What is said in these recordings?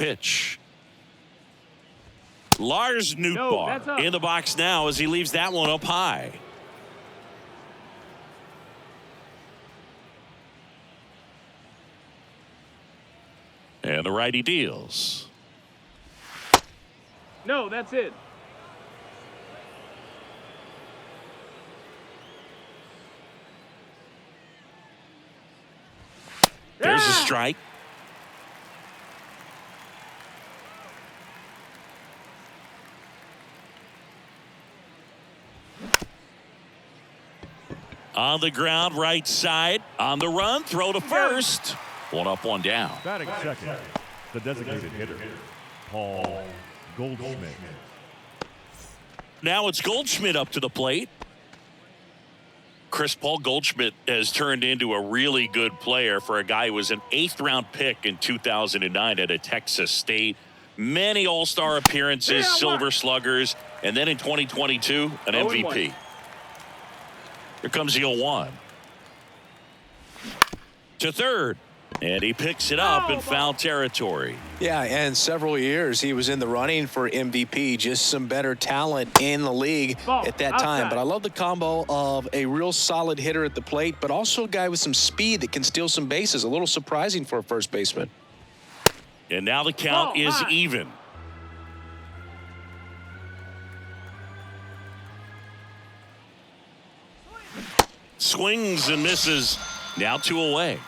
Pitch. Lars Nootbaar in the box now as he leaves that one up high. And the righty deals. No, that's it. There's a strike. On the ground, right side. On the run, throw to first. One up, one down. Batting second, the designated hitter, Paul Goldschmidt. Now it's Goldschmidt up to the plate. Paul Goldschmidt has turned into a really good player for a guy who was an 8th-round pick in 2009 at a Texas State. Many All-Star appearances, Silver Sluggers, and then in 2022, an MVP. Here comes the 0-1. To third. And he picks it up in foul territory. Yeah, and several years he was in the running for MVP. Just some better talent in the league at that time. But I love the combo of a real solid hitter at the plate, but also a guy with some speed that can steal some bases. A little surprising for a first baseman. And now the count is even. Swings and misses. Now 2 away.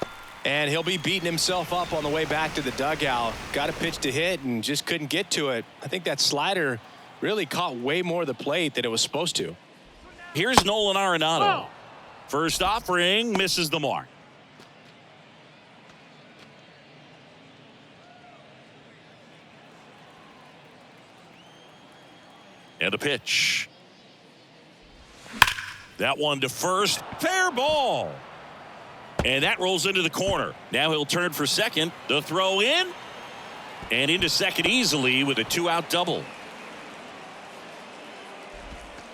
And he'll be beating himself up on the way back to the dugout. Got a pitch to hit and just couldn't get to it. I think that slider really caught way more of the plate than it was supposed to. Here's Nolan Arenado. First offering, misses the mark. And the pitch. That one to first. Fair ball. And that rolls into the corner. Now he'll turn for second. The throw in. And into second easily with a 2-out double.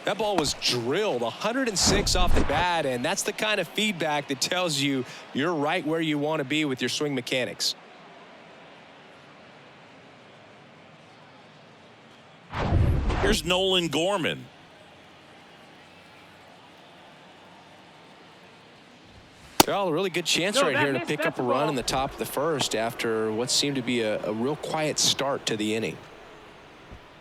That ball was drilled 106 off the bat, and that's the kind of feedback that tells you you're right where you want to be with your swing mechanics. Here's Nolan Gorman. Well, a really good chance right here to pick up a run in the top of the first after what seemed to be a real quiet start to the inning.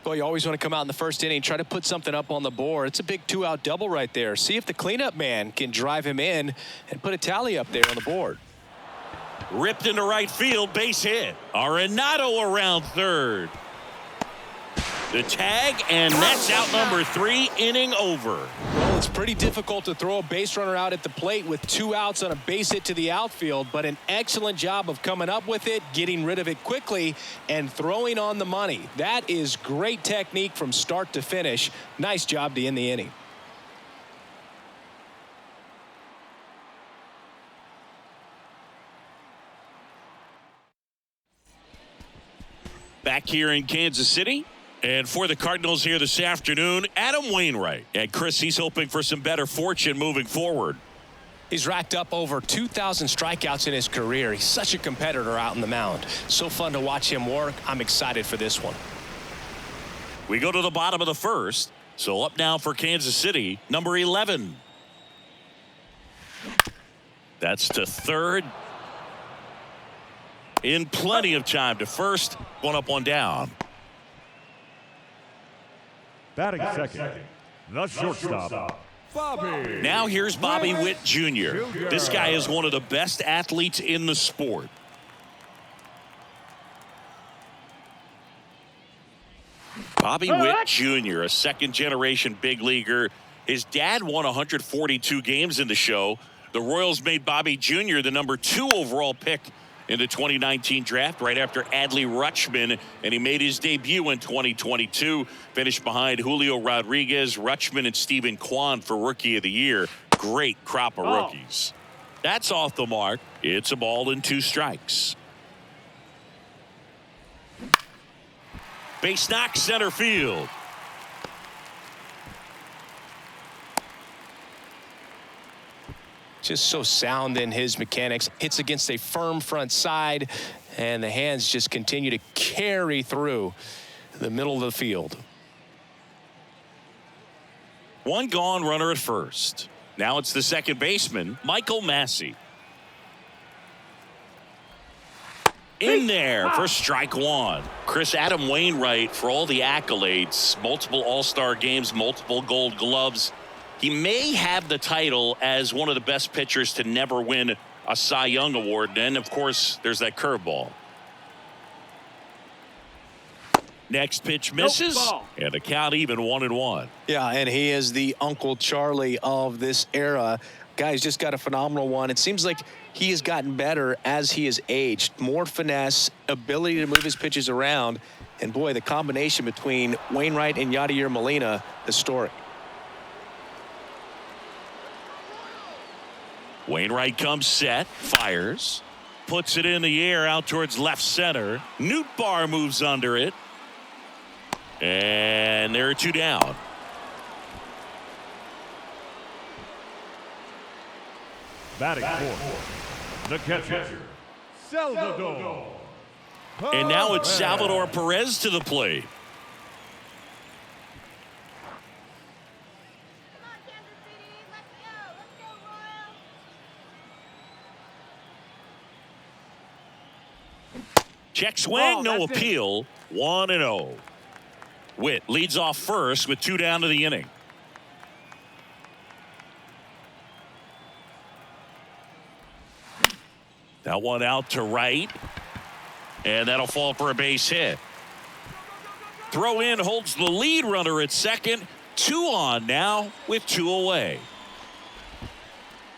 Well, you always want to come out in the first inning, try to put something up on the board. It's a big 2-out double right there. See if the cleanup man can drive him in and put a tally up there on the board. Ripped into right field, base hit. Arenado around third. The tag, and that's out number 3, inning over. Well, it's pretty difficult to throw a base runner out at the plate with 2 outs on a base hit to the outfield, but an excellent job of coming up with it, getting rid of it quickly, and throwing on the money. That is great technique from start to finish. Nice job to end the inning. Back here in Kansas City. And for the Cardinals here this afternoon, Adam Wainwright. And Chris, he's hoping for some better fortune moving forward. He's racked up over 2,000 strikeouts in his career. He's such a competitor out in the mound. So fun to watch him work. I'm excited for this one. We go to the bottom of the first. So up now for Kansas City, number 11. That's to third. In plenty of time to first. One up, one down. Batting second, the shortstop, Bobby. Now here's Bobby Witt Jr. This guy is one of the best athletes in the sport. Bobby Witt Jr., a second-generation big leaguer. His dad won 142 games in the show. The Royals made Bobby Jr. the number 2 overall pick in the 2019 draft right after Adley Rutschman, and he made his debut in 2022. Finished behind Julio Rodriguez, Rutschman, and Stephen Kwan for Rookie of the Year. Great crop of rookies. That's off the mark. It's a ball and 2 strikes. Base knock, center field. Just so sound in his mechanics. Hits against a firm front side And the hands just continue to carry through the middle of the field. One gone, runner at first. Now it's the second baseman, Michael Massey. In there for strike one. Chris, Adam Wainwright, for all the accolades, multiple All-Star games, multiple Gold Gloves. He may have the title as one of the best pitchers to never win a Cy Young award. And then, of course, there's that curveball. Next pitch misses, and the count even 1-1. Yeah, and he is the Uncle Charlie of this era. Guy's just got a phenomenal one. It seems like he has gotten better as he has aged. More finesse, ability to move his pitches around. And, boy, the combination between Wainwright and Yadier Molina, historic. Wainwright comes set, fires, puts it in the air out towards left center. Nootbaar moves under it. And there are two down. Batting fourth, the catcher, Salvador. And now it's Salvador Perez to the plate. Check swing, no appeal. 1-0. Witt leads off first with two down to the inning. That one out to right. And that'll fall for a base hit. Throw in holds the lead runner at second. 2 on now with 2 away.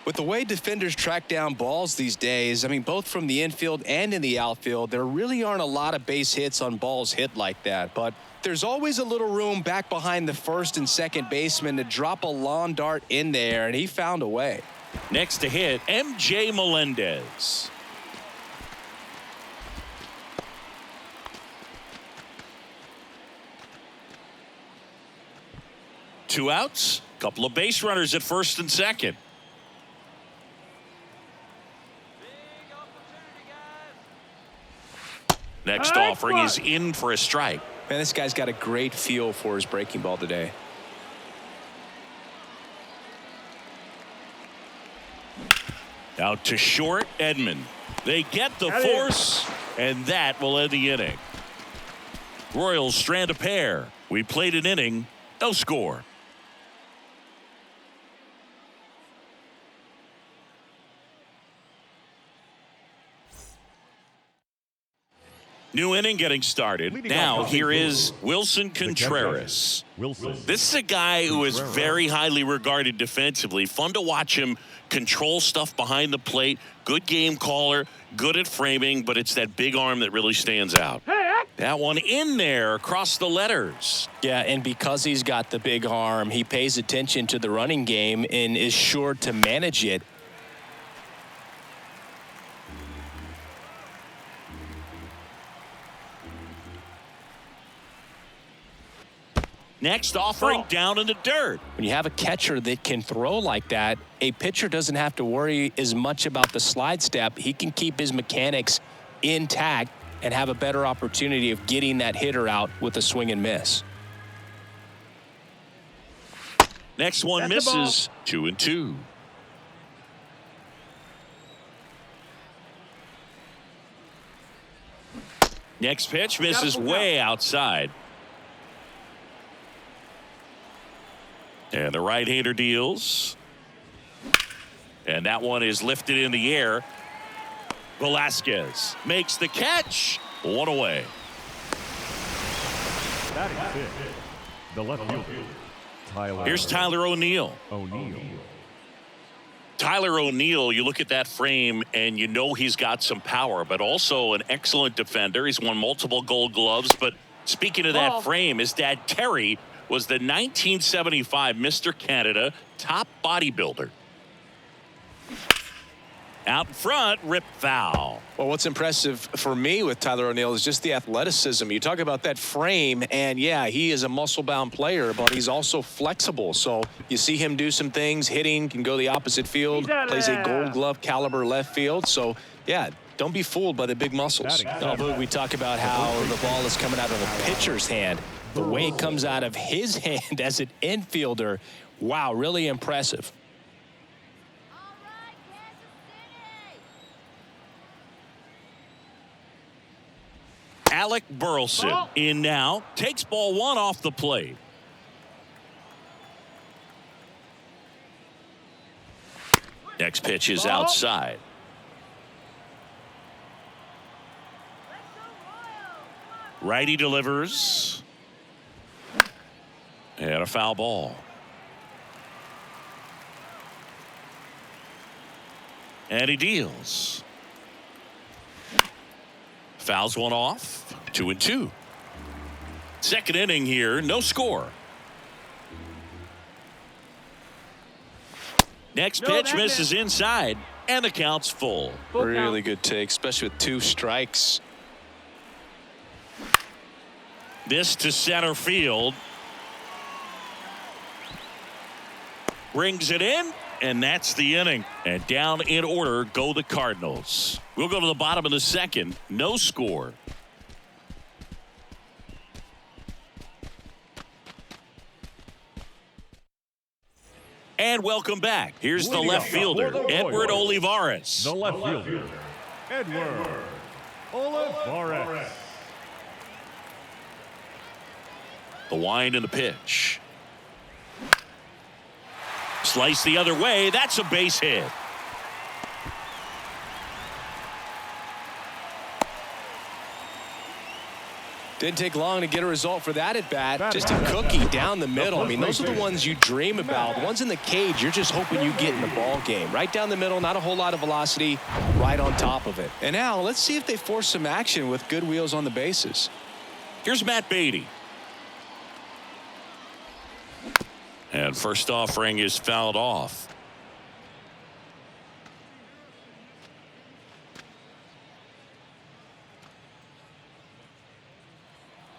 With the way defenders track down balls these days, I mean, both from the infield and in the outfield, there really aren't a lot of base hits on balls hit like that. But there's always a little room back behind the first and second baseman to drop a lawn dart in there, and he found a way. Next to hit, MJ Melendez. Two outs, couple of base runners at first and second. Next offering is in for a strike. Man, this guy's got a great feel for his breaking ball today. Out to short, Edman. They get the force, and that will end the inning. Royals strand a pair. We played an inning, no score. New inning getting started. Now here is Wilson Contreras. This is a guy who is very highly regarded defensively. Fun to watch him control stuff behind the plate. Good game caller, good at framing, but it's that big arm that really stands out. That one in there across the letters. Yeah, and because he's got the big arm, he pays attention to the running game and is sure to manage it. Next offering down in the dirt. When you have a catcher that can throw like that, a pitcher doesn't have to worry as much about the slide step. He can keep his mechanics intact and have a better opportunity of getting that hitter out with a swing and miss. Next one misses. 2-2. Next pitch misses way outside. And the right-hander deals. And that one is lifted in the air. Velasquez makes the catch. 1 away. Batting fifth, the left fielder, Tyler. Here's Tyler O'Neill. Tyler O'Neill, you look at that frame and you know he's got some power, but also an excellent defender. He's won multiple Gold Gloves. But speaking of that frame, his dad Terry was the 1975 Mr. Canada top bodybuilder. Out in front, rip foul. Well, what's impressive for me with Tyler O'Neill is just the athleticism. You talk about that frame, and yeah, he is a muscle-bound player, but he's also flexible. So you see him do some things, hitting, can go the opposite field, plays a Gold Glove caliber left field. So, yeah, Don't be fooled by the big muscles. We talk about how the ball is coming out of the pitcher's hand. The way it comes out of his hand as an infielder, wow, really impressive. Alec Burleson in now. Takes ball one off the plate. Next pitch is outside. Righty delivers. And a foul ball. And he deals. Fouls one off. 2-2. Second inning here, no score. Next pitch misses inside, and the count's full. Really good take, especially with 2 strikes. This to center field. Brings it in, and that's the inning. And down in order go the Cardinals. We'll go to the bottom of the second. No score. And welcome back. Here's the left fielder, Edward Olivares. The left fielder, Edward Olivares. The wind and the pitch. Slice the other way. That's a base hit. Didn't take long to get a result for that at bat. Just a cookie down the middle. I mean, those are the ones you dream about. The ones in the cage, you're just hoping you get in the ball game. Right down the middle, not a whole lot of velocity, right on top of it. And now let's see if they force some action with good wheels on the bases. Here's Matt Beatty. And first offering is fouled off.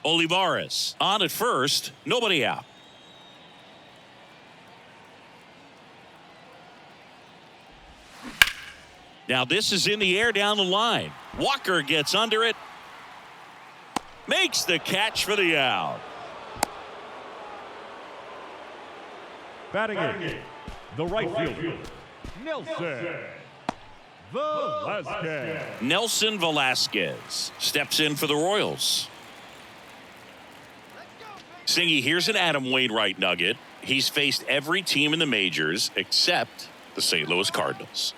Olivares on at first, nobody out. Now this is in the air down the line. Walker gets under it. Makes the catch for the out. Batting in, the right fielder, Nelson Velasquez. Nelson Velasquez steps in for the Royals. Singy, here's an Adam Wainwright nugget. He's faced every team in the majors except the St. Louis Cardinals.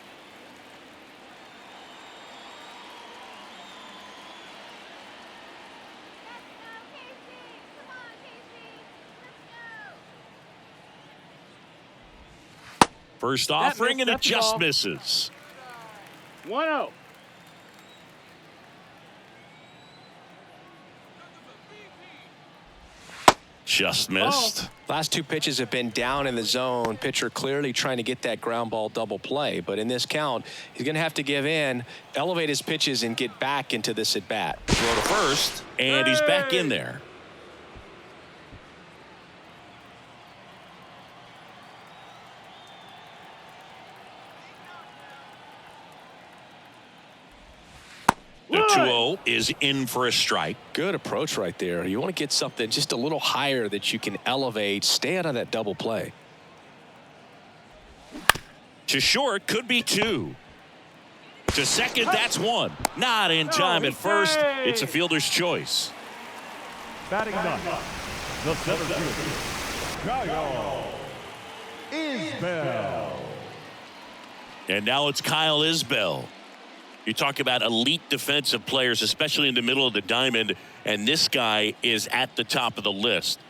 First offering, and it just misses. 1-0. Just missed. Last 2 pitches have been down in the zone. Pitcher clearly trying to get that ground ball double play. But in this count, he's going to have to give in, elevate his pitches, and get back into this at bat. Throw to first, and he's back in there. The 2-0 is in for a strike. Good approach right there. You want to get something just a little higher that you can elevate. Stay out of that double play. To short, could be 2. To second, that's 1. Not in time at first. It's a fielder's choice. Batting ninth, the center fielder, Kyle Isbell. And now it's Kyle Isbell. You talk about elite defensive players, especially in the middle of the diamond, and this guy is at the top of the list.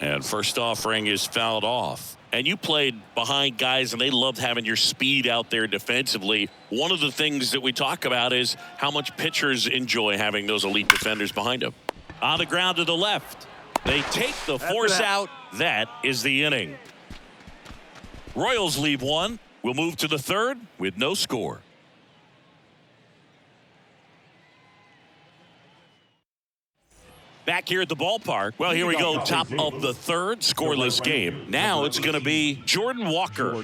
And first offering is fouled off. And you played behind guys, and they loved having your speed out there defensively. One of the things that we talk about is how much pitchers enjoy having those elite defenders behind them. On the ground to the left. They take the force out. That is the inning. Royals leave 1. We'll move to the third with no score. Back here at the ballpark. Well, here we go. Top of the third, scoreless game. Now it's going to be Jordan Walker.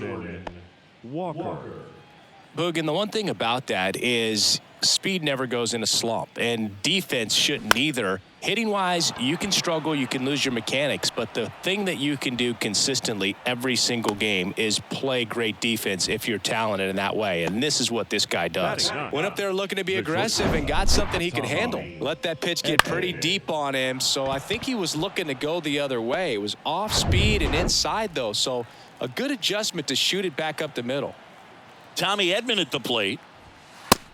Boog, and the one thing about that is speed never goes in a slump, and defense shouldn't either. Hitting-wise, you can struggle, you can lose your mechanics, but the thing that you can do consistently every single game is play great defense if you're talented in that way, and this is what this guy does. Went up there looking to be aggressive and got something he could handle. Let that pitch get pretty deep on him, so I think he was looking to go the other way. It was off speed and inside, though, so a good adjustment to shoot it back up the middle. Tommy Edman at the plate.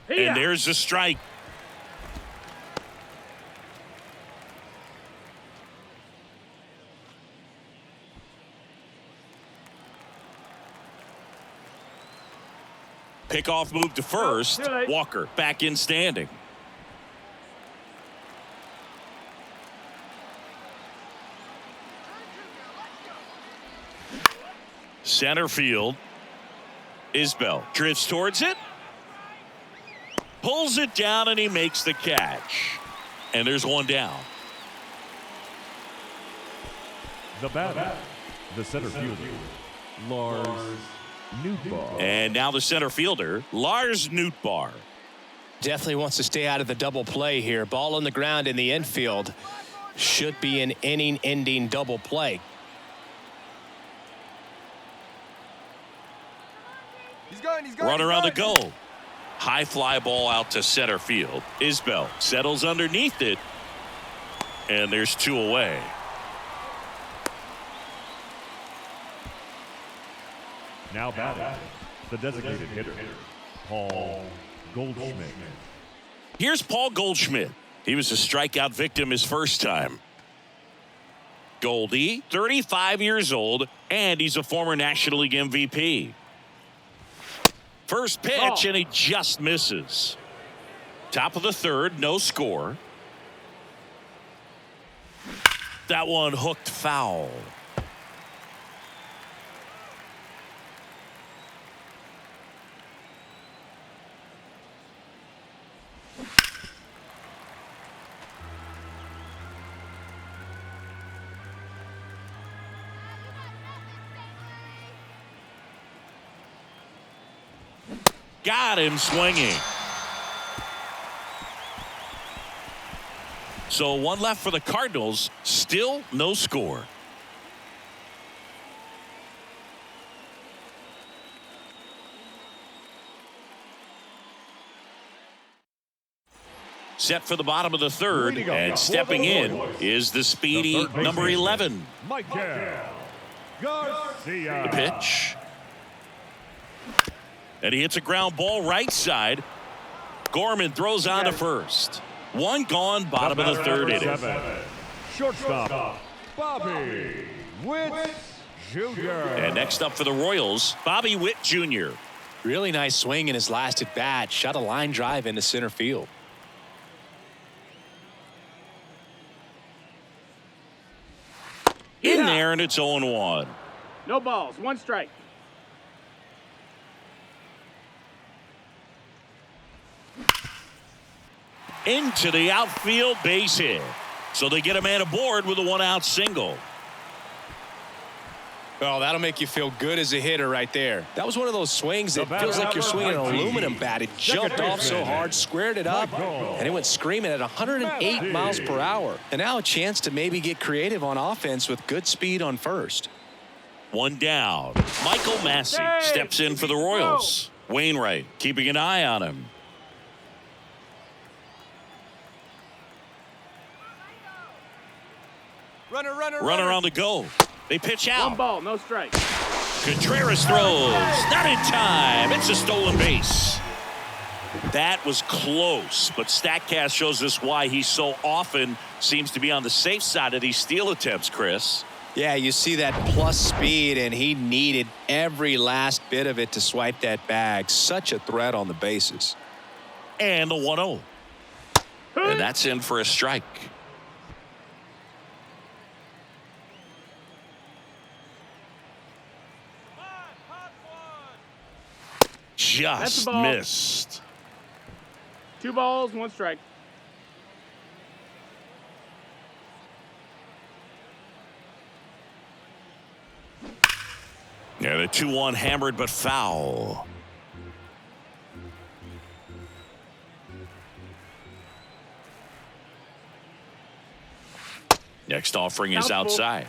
And there's the strike. Pickoff move to first. Walker back in standing. Center field. Isbell drifts towards it. Pulls it down and he makes the catch. And there's one down. The batter, the center fielder, Lars Nootbaar. And now the center fielder, Lars Nootbaar. Definitely wants to stay out of the double play here. Ball on the ground in the infield. Should be an inning-ending double play. He's going. Runner on the goal. High fly ball out to center field. Isbell settles underneath it. And there's two away. Now batting, the designated hitter, Paul Goldschmidt. Here's Paul Goldschmidt. He was a strikeout victim his first time. Goldie, 35 years old, and he's a former National League MVP. First pitch, and he just misses. Top of the third, no score. That one hooked foul. Got him swinging. So one left for the Cardinals. Still no score. Set for the bottom of the third, and stepping in is the speedy number 11. Michael Garcia. The pitch. And he hits a ground ball right side. Gorman throws on to first. One gone, bottom of the third inning. Shortstop, Bobby Witt Jr. And next up for the Royals, Bobby Witt Jr. Really nice swing in his last at bat. Shot a line drive into center field. In there, and it's 0-1. No balls, one strike. Into the outfield, base hit. So they get a man aboard with a one-out single. Oh, that'll make you feel good as a hitter right there. That was one of those swings that feels like you're swinging an aluminum bat. It jumped off so hard, squared it up, and it went screaming at 108 miles per hour. And now a chance to maybe get creative on offense with good speed on first. One down. Michael Massey steps in for the Royals. Wainwright keeping an eye on him. Runner on the go. They pitch out. One ball, no strike. Contreras throws. Not in time. It's a stolen base. That was close, but StatCast shows us why he so often seems to be on the safe side of these steal attempts, Chris. Yeah, you see that plus speed, and he needed every last bit of it to swipe that bag. Such a threat on the bases. And the 1-0. And that's in for a strike. Just missed. 2 balls, 1 strike. And a 2-1 hammered but foul. Next offering is outside.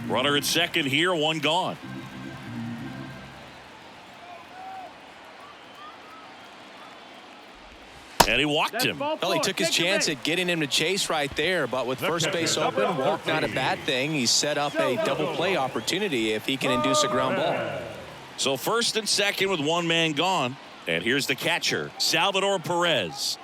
Runner at second here, one gone. And he walked him. Well, he took his chance at getting him to chase right there, but with first base open, walk not a bad thing. He set up a double play opportunity if he can induce a ground ball. So first and second with one man gone. And here's the catcher, Salvador Perez.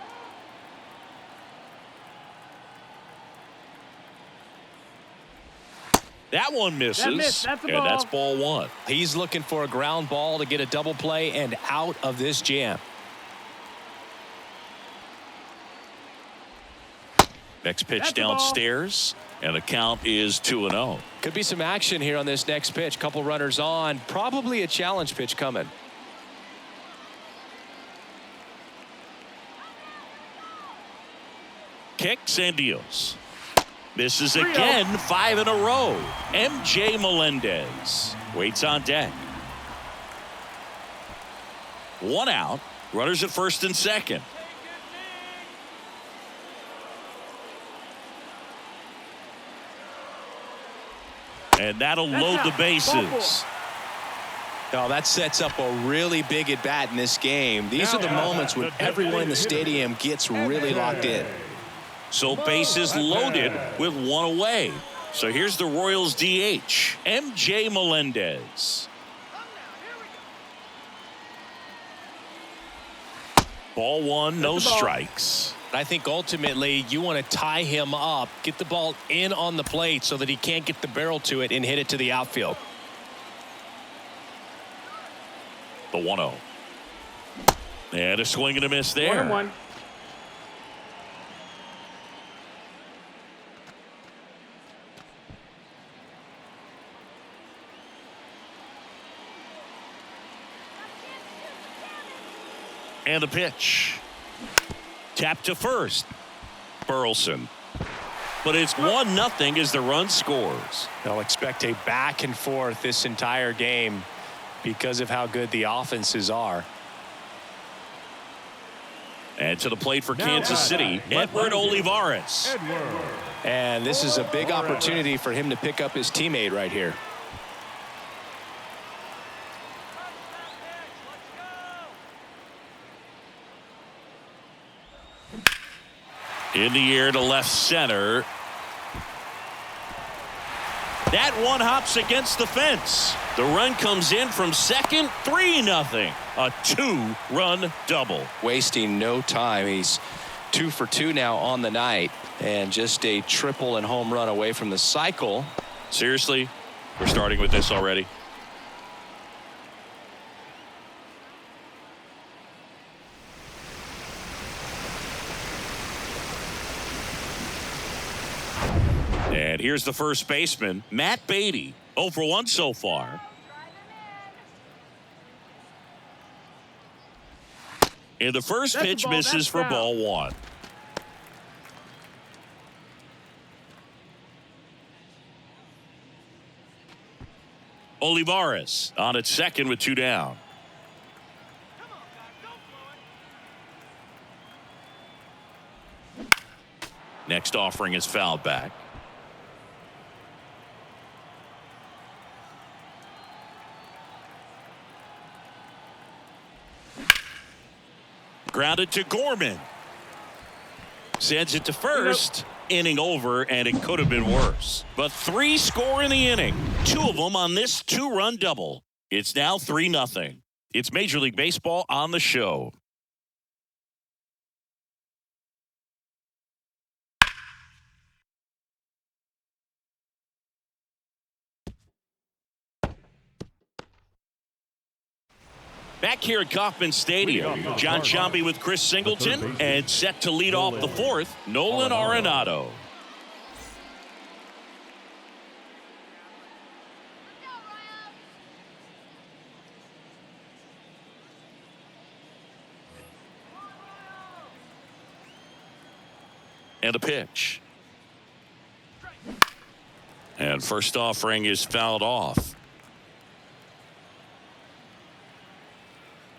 That one misses, and that's ball one. He's looking for a ground ball to get a double play and out of this jam. Next pitch downstairs, and the count is 2-0. Could be some action here on this next pitch. Couple runners on, probably a challenge pitch coming. Kicks and deals. Misses again, 5 in a row. MJ Melendez waits on deck. One out. Runners at first and second. And that'll load the bases. Oh, that sets up a really big at bat in this game. These are the moments when everyone in the stadium gets really locked in. So bases loaded with one away. So here's the Royals DH, MJ Melendez. Ball one, no strikes. I think ultimately you want to tie him up, get the ball in on the plate so that he can't get the barrel to it and hit it to the outfield. The 1-0. And a swing and a miss there. 1-1. And the pitch. Tap to first. Burleson. But it's 1-0 as the run scores. They'll expect a back and forth this entire game because of how good the offenses are. And to the plate for Kansas City, Edward Olivares. And this is a big opportunity for him to pick up his teammate right here. In the air to left center. That one hops against the fence. The run comes in from second, 3-0. A 2-run double. Wasting no time. He's 2 for 2 now on the night, and just a triple and home run away from the cycle. Seriously, we're starting with this already. And here's the first baseman, Matt Beatty, 0 for 1 so far. And the first pitch misses for ball one. Olivares on at second with 2 down. Next offering is fouled back. Grounded to Gorman. Sends it to first. Inning over, and it could have been worse. But 3 score in the inning. 2 of them on this 2-run double. It's now 3-0. It's Major League Baseball on the show. Back here at Kauffman Stadium, John Sciambi with Chris Singleton, and set to lead off the 4th, Nolan Arenado. And a pitch. And first offering is fouled off.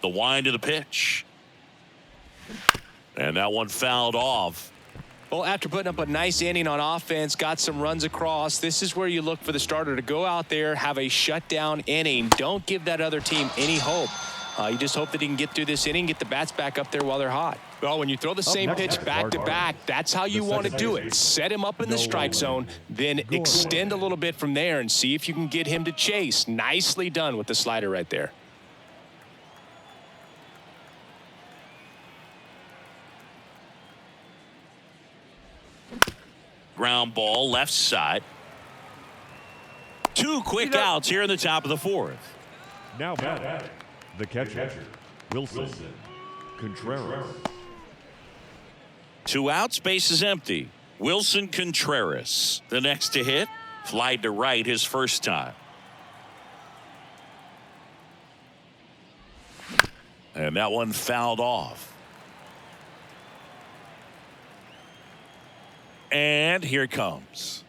The wind of the pitch. And that one fouled off. Well, after putting up a nice inning on offense, got some runs across, this is where you look for the starter to go out there, have a shutdown inning. Don't give that other team any hope. You just hope that he can get through this inning, get the bats back up there while they're hot. Well, when you throw the same pitch back to back, that's how you want to do it. Set him up in the strike zone, then extend a little bit from there and see if you can get him to chase. Nicely done with the slider right there. Ground ball left side. 2 quick outs here in the top of the 4th. Now batting, the catcher, Wilson Contreras. 2 outs, base is empty. Wilson Contreras, the next to hit, flied to right his first time. And that one fouled off. And here it comes.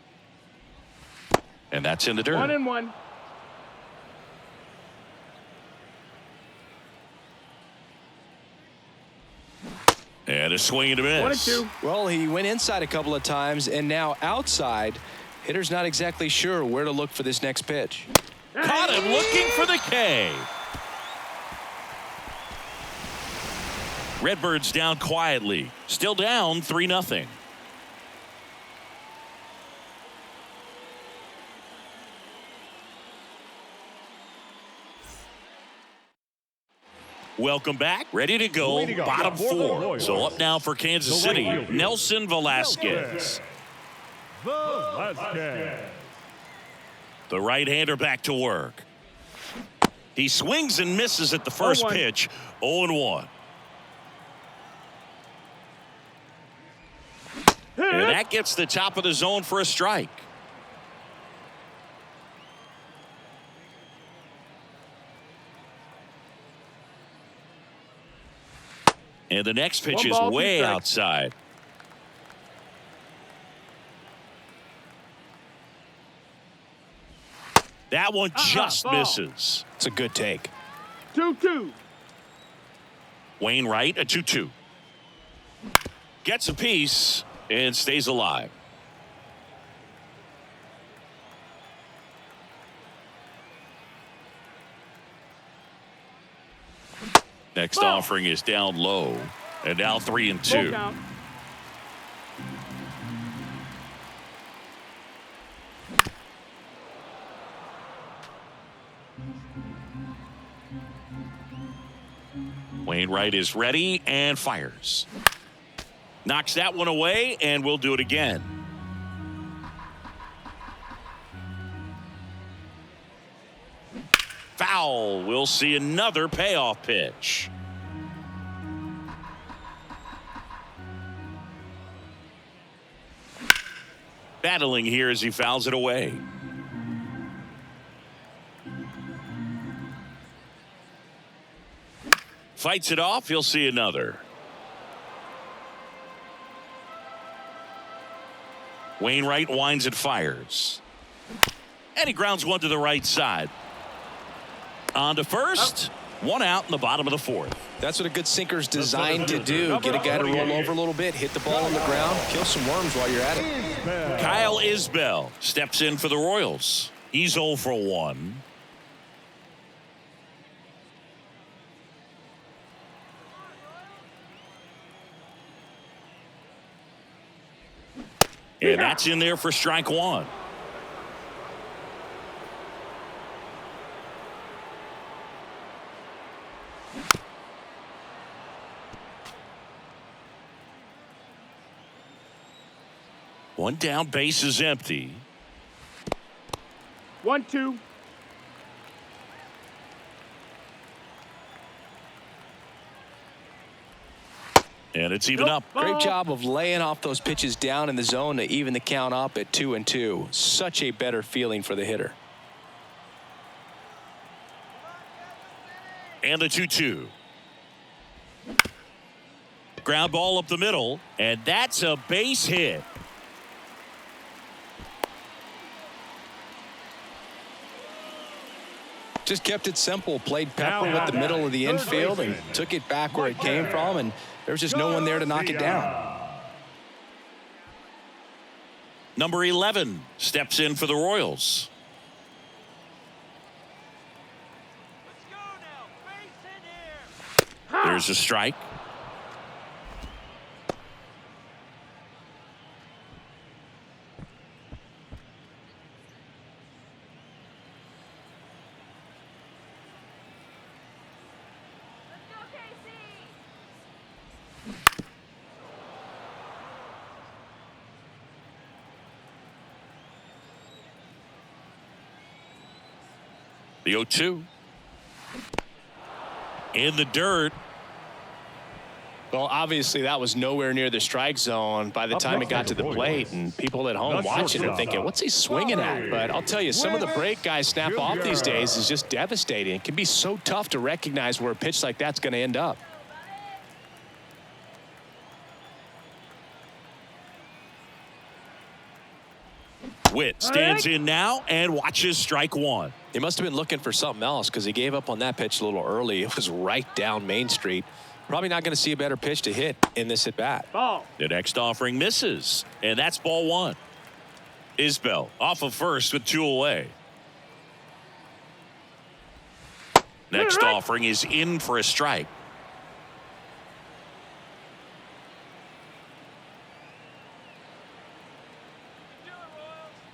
And that's in the dirt. 1-1. And a swing and a miss. 1-2. Well, he went inside a couple of times, and now outside. Hitter's not exactly sure where to look for this next pitch. Caught him looking for the K. Redbirds down quietly. Still down 3-0. Welcome back. Ready to go. Bottom 4. So up now for Kansas City, Nelson Velasquez. The right-hander back to work. He swings and misses at the first 0-1. pitch. 0-1. And that gets the top of the zone for a strike. And the next pitch is way outside. That one just misses. It's a good take. 2-2. Wainwright, a 2-2. Gets a piece and stays alive. Next offering is down low. And now 3-2. Wainwright is ready and fires. Knocks that one away, and we'll do it again. Foul. We'll see another payoff pitch. Battling here as he fouls it away. Fights it off. He'll see another. Wainwright winds and fires. And he grounds one to the right side. On to first. One out in the bottom of the 4th. That's what a good sinker's designed to do. Get a guy to roll over a little bit, hit the ball on the ground, kill some worms while you're at it. Kyle Isbell steps in for the Royals. He's 0 for 1. And that's in there for strike 1. One down, base is empty. 1-2. And it's even up. Great job of laying off those pitches down in the zone to even the count up at 2-2. Such a better feeling for the hitter. And the 2-2. Ground ball up the middle, and that's a base hit. Just kept it simple. Played Pepper with the middle of the infield and took it back where it came from, and there was just no one there to knock it down. Number 11 steps in for the Royals. There's a strike. The 0-2. In the dirt. Well, obviously, that was nowhere near the strike zone by the time it got to the plate, and people at home watching it thinking, what's he swinging at? But I'll tell you, some of the break guys snap off these days is just devastating. It can be so tough to recognize where a pitch like that's going to end up. Witt stands in now and watches strike one. He must have been looking for something else because he gave up on that pitch a little early. It was right down Main Street. Probably not going to see a better pitch to hit in this at-bat. Ball. The next offering misses, and that's ball one. Isbell off of first with 2 away. Next offering is in for a strike.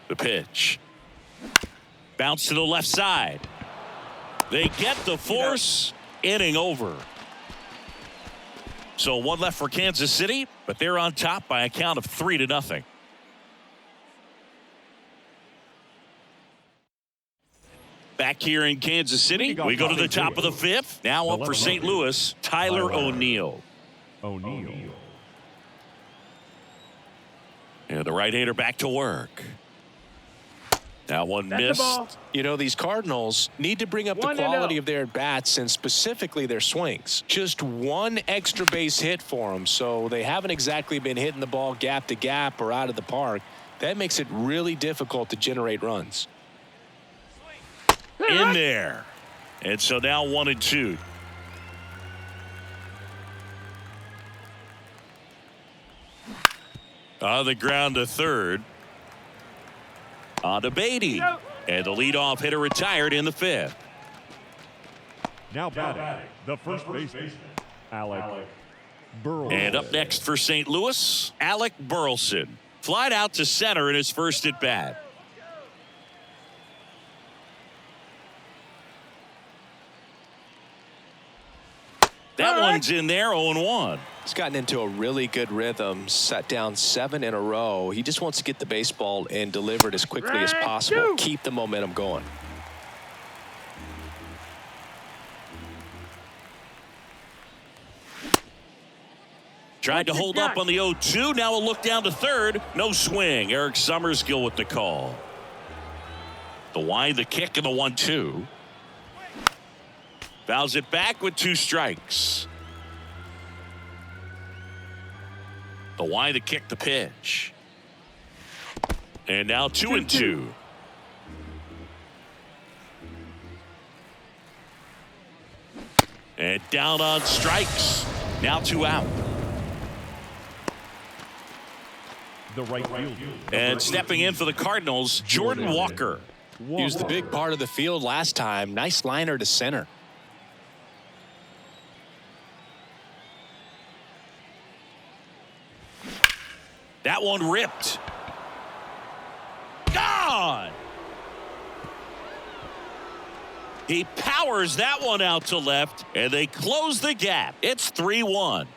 The pitch. Bounce to the left side. They get the force. Inning over. So 1 left for Kansas City, but they're on top by a count of 3-0. Back here in Kansas City, we go to the top of the 5th. Now up for St. Louis, Tyler O'Neill. And the right-hander back to work. That one missed. You know, these Cardinals need to bring up the quality of their at-bats and specifically their swings. Just one extra base hit for them, so they haven't exactly been hitting the ball gap to gap or out of the park. That makes it really difficult to generate runs. In there. And so now 1-2. On the ground to third. On to Beatty. And the leadoff hitter retired in the 5th. Now batting, the first baseman, Alec Burleson. And up next for St. Louis, Alec Burleson. Flied out to center in his first at bat. That one's in there, 0-1. He's gotten into a really good rhythm, set down 7 in a row. He just wants to get the baseball and deliver it as quickly as possible. Keep the momentum going. Tried to hold up on the 0-2. Now a look down to third. No swing. Eric Summerskill with the call. The wind, the kick, and the 1-2. Fouls it back with 2 strikes. The wind, the kick, the pitch. And now 2-2. And down on strikes. Now 2 out. The right field. And stepping in for the Cardinals, Jordan Walker. He was the big part of the field last time. Nice liner to center. That one ripped. Gone. He powers that one out to left, and they close the gap. It's 3-1.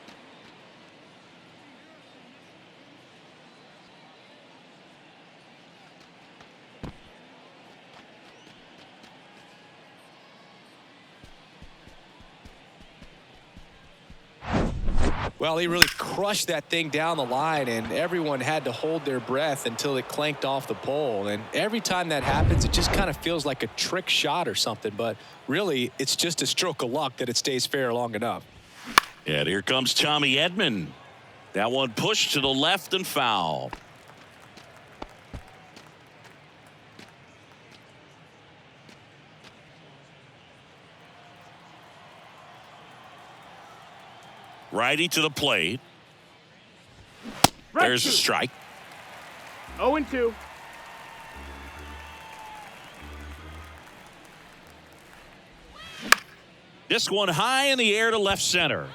Well, he really crushed that thing down the line, and everyone had to hold their breath until it clanked off the pole. And every time that happens, it just kind of feels like a trick shot or something. But really, it's just a stroke of luck that it stays fair long enough. And here comes Tommy Edman. That one pushed to the left and foul. Righty to the plate. Right There's a shoot. strike. 0-2. This one high in the air to left center.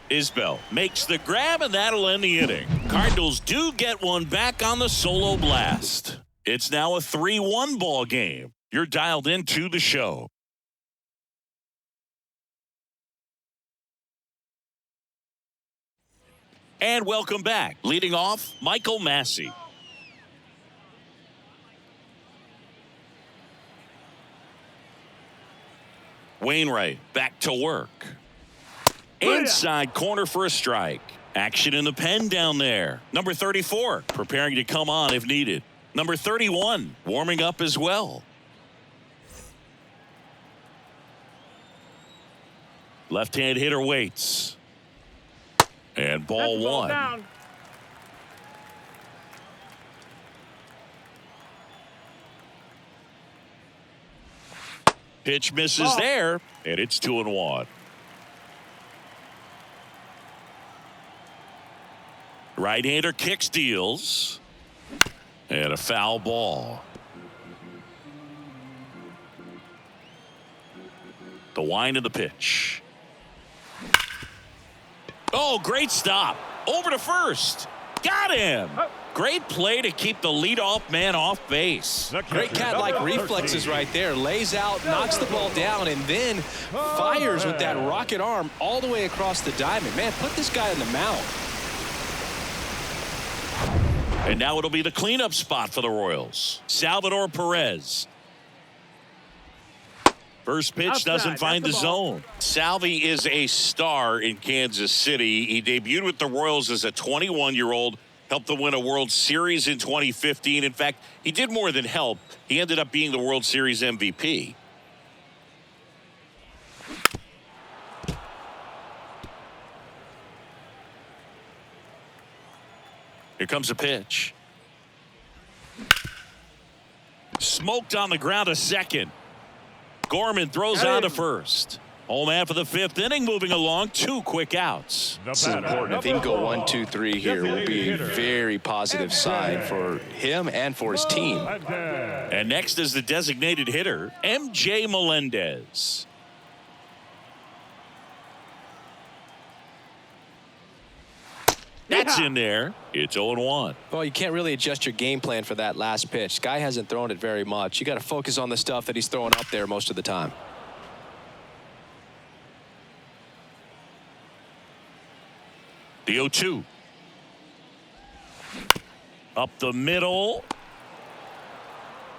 Isbell makes the grab, and that'll end the inning. Cardinals do get one back on the solo blast. It's now a 3-1 ball game. You're dialed into the show. And welcome back. Leading off, Michael Massey. Wainwright back to work. Inside corner for a strike. Action in the pen down there. Number 34 preparing to come on if needed. Number 31 warming up as well. Left-hand hitter waits. And ball That's the ball one. down. Pitch misses Ball. there, and it's 2-1. Right-hander kicks, deals, and a foul ball. The wind of the pitch. Oh, great stop. Over to first. Got him. Great play to keep the leadoff man off base. Great cat-like reflexes right there. Lays out, knocks the ball down, and then fires with that rocket arm all the way across the diamond. Man, put this guy in the mound. And now it'll be the cleanup spot for the Royals. Salvador Perez. First pitch Outside, doesn't find the that's the ball. zone. Salvi is a star in Kansas City. He debuted with the Royals as a 21-year-old, helped them win a World Series in 2015. In fact, he did more than help. He ended up being the World Series MVP. Here comes a pitch. Smoked on the ground to second. Gorman throws out to first. Home man for the fifth inning, moving along. 2 quick outs. This is important. If he can go 1, 2, 3 here, will be a very positive sign for him and for his team. And next is the designated hitter, MJ Melendez. That's in there. It's 0-1. Well, you can't really adjust your game plan for that last pitch. Guy hasn't thrown it very much. You got to focus on the stuff that he's throwing up there most of the time. The 0-2. Up the middle.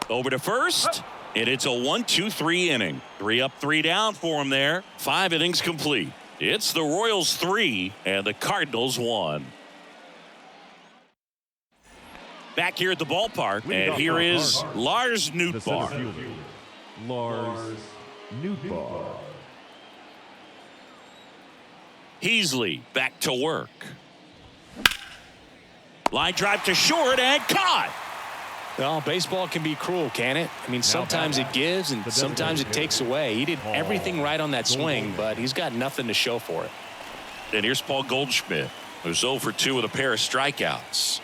Over to first. And it's a 1-2-3 inning. 3 up, 3 down for him there. 5 innings complete. It's the Royals 3 and the Cardinals 1. Back here at the ballpark, and here is Lars The center Nootbaar. fielder, Lars Nootbaar. Heasley back to work. Line drive to short and caught. Well, baseball can be cruel, can it? I mean, sometimes it gives and sometimes it takes away. He did everything right on that swing, but he's got nothing to show for it. And here's Paul Goldschmidt, who's 0 for 2 with a pair of strikeouts.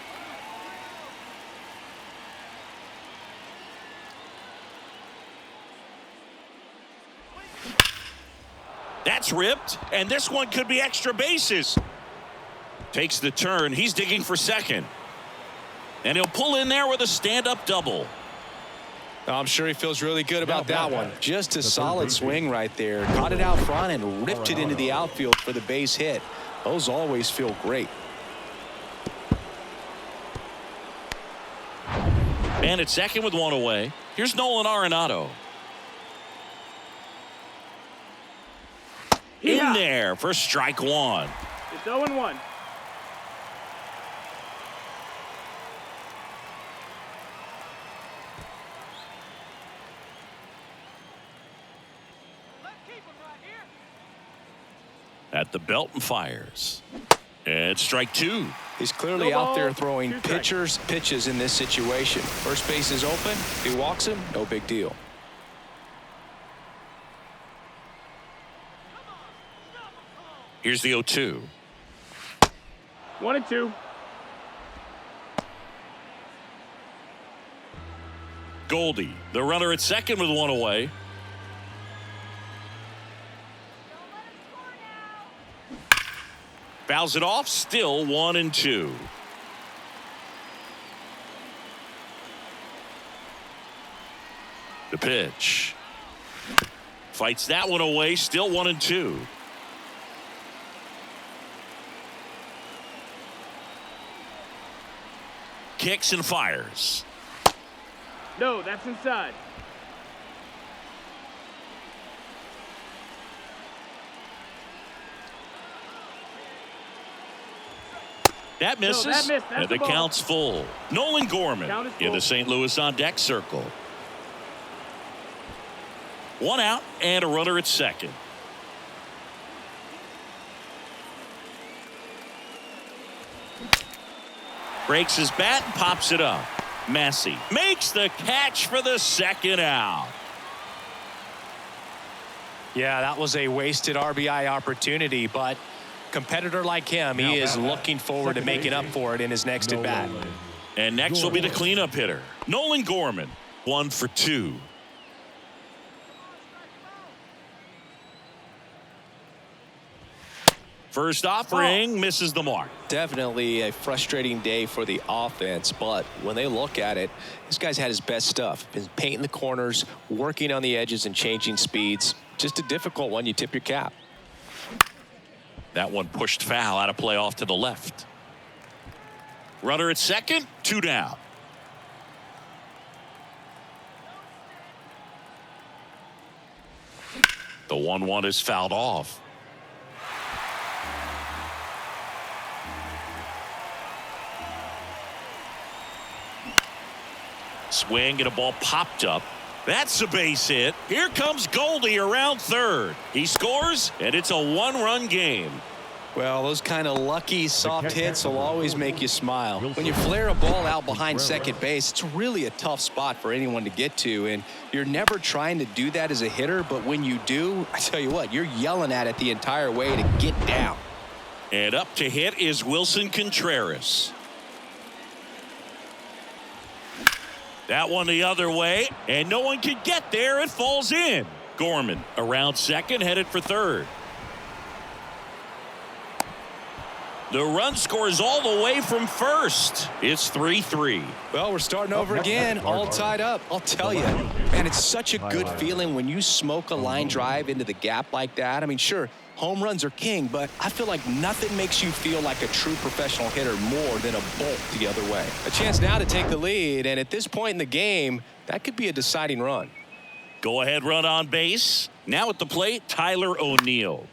That's ripped, and this one could be extra bases. Takes the turn. He's digging for second. And he'll pull in there with a stand-up double. I'm sure he feels really good about that one. Just a solid swing right there. Caught it out front and ripped it into the outfield for the base hit. Those always feel great. And at second with 1 away, here's Nolan Arenado. In there for strike 1. It's 0-1. At the belt and fires. And strike 2. He's clearly out there throwing pitches in this situation. First base is open. If he walks him, no big deal. Here's the 0-2. 1-2. Goldie, the runner at second with one away. Fouls it off, still 1-2. The pitch. Fights that one away, still 1-2. Kicks and fires. No, that's inside. That misses, no, that missed. and the count's full. Nolan Gorman in the St. Louis on deck circle. One out and a runner at second. Breaks his bat and pops it up. Massey makes the catch for the second out. Yeah, that was a wasted RBI opportunity, but competitor like him, he is looking forward to making up for it in his next at bat. And next will be the cleanup hitter, Nolan Gorman, 1 for 2. First offering misses the mark. Definitely a frustrating day for the offense, but when they look at it, this guy's had his best stuff. Been painting the corners, working on the edges and changing speeds. Just a difficult one. You tip your cap. That one pushed foul, out of play off to the left. Runner at second, 2 down. The 1-1 is fouled off. Swing and a ball popped up. That's a base hit. Here comes Goldie around third. He scores, and it's a 1-run game. Well, those kind of lucky soft hits will always make you smile. When you flare a ball out behind second base, it's really a tough spot for anyone to get to, and you're never trying to do that as a hitter, but when you do, I tell you what, you're yelling at it the entire way to get down. And up to hit is Wilson Contreras. That one the other way, and no one can get there. It falls in. Gorman around second, headed for third. The run scores all the way from first. It's 3-3. Well, we're starting over again, all tied up. I'll tell you, man, it's such a good feeling when you smoke a line drive into the gap like that. I mean, sure, home runs are king, but I feel like nothing makes you feel like a true professional hitter more than a bolt the other way. A chance now to take the lead, and at this point in the game, that could be a deciding run. Go ahead run on base. Now at the plate, Tyler O'Neill.